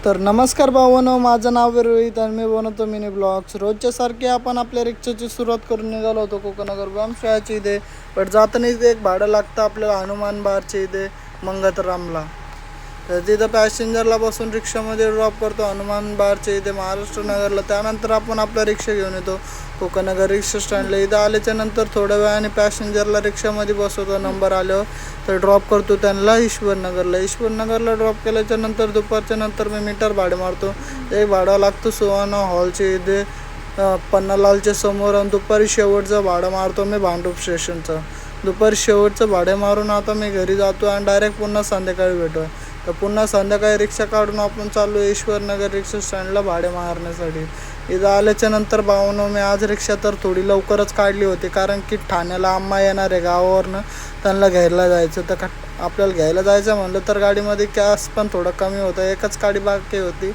तर नमस्कार भावांनो, माझं नाव रोहित आणि मी बनवतो मिनी ब्लॉग्स. रोजच्या सारखे आपण आपल्या रिक्षाची सुरुवात करून निघालो होतो कोकणनगर ग्रामशाळेच्या इथे. पण जाताना इथे एक भाडं लागतं आपल्याला हनुमान बारच्या इथे मंगतरामला. तर तिथं पॅसेंजरला बसून रिक्षामध्ये ड्रॉप करतो हनुमान बारच्या इथे महाराष्ट्र नगरला. त्यानंतर आपण आपला रिक्षा घेऊन येतो कोकणनगर रिक्षा स्टँडला. इथं आल्याच्या नंतर थोड्या वेळाने पॅसेंजरला रिक्षामध्ये बसवतो. नंबर आल्यावर तर ड्रॉप करतो त्यांना ईश्वरनगरला ड्रॉप केल्याच्या नंतर दुपारच्या नंतर मी मीटर भाडे मारतो. एक भाडं लागतो सुहाना हॉलचे इथे पन्नालालच्या समोर. आणि दुपारी शेवटचं भाडं मारतो मी भांडूप स्टेशनचं. दुपारी शेवटचं भाडे मारून आता मी घरी जातो आणि डायरेक्ट पुन्हा संध्याकाळी भेटतो. तर पुन्हा संध्याकाळी रिक्षा काढून आपण चाललो ईश्वरनगर रिक्षा स्टँडला भाडे मारण्यासाठी. इथं आल्याच्या नंतर भावांनो, मी आज रिक्षा तर थोडी लवकरच काढली होती कारण की ठाण्याला आम्हा येणार आहे गावावरनं. त्यांना घ्यायला जायचं. तर आपल्याला घ्यायला जायचं म्हणलं तर गाडीमध्ये गॅस पण थोडं कमी होतं. एकच गाडी बाकी होती,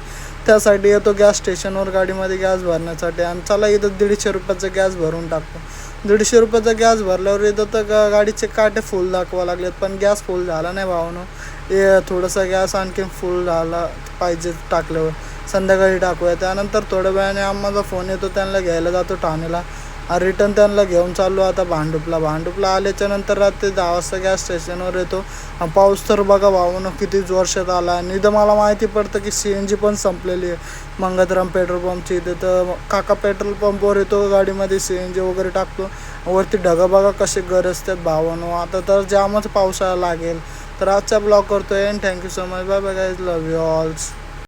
त्यासाठी येतो गॅस स्टेशनवर गाडीमध्ये गॅस भरण्यासाठी. आणि चला इथं 150 रुपयाचा गॅस भरून टाकतो. 150 रुपयाचा गॅस भरल्यावर इथं तर गाडीचे काटे फुल दाखवा लागलेत, पण गॅस फुल झाला नाही भावांनो. हे थोडासा गॅस आणखीन फुल झाला पाहिजे टाकल्यावर. संध्याकाळी टाकूया. त्यानंतर थोड्या वेळाने आम्हाला फोन येतो, त्यांना घ्यायला जातो ठाण्याला. रिटर्न त्यांना घेऊन चाललो आता भांडूपला आल्याच्या नंतर रात्री 10 वाजता गॅस स्टेशनवर येतो. पाऊस तर बघा भावांनो किती जोरशात आला. आणि इथं मला माहिती पडतं की CNG पण संपलेली आहे मंगतराम पेट्रोल पंपची इथे. तर काका पेट्रोल पंपवर येतो, गाडीमध्ये CNG वगैरे टाकतो. वरती ढगा बघा कसे गरजतात भावांनो. आता तर जामच पावसाळा लागेल. तर आजचा ब्लॉग करतोय. And thank you so much. Bye bye guys, love you ऑल्स.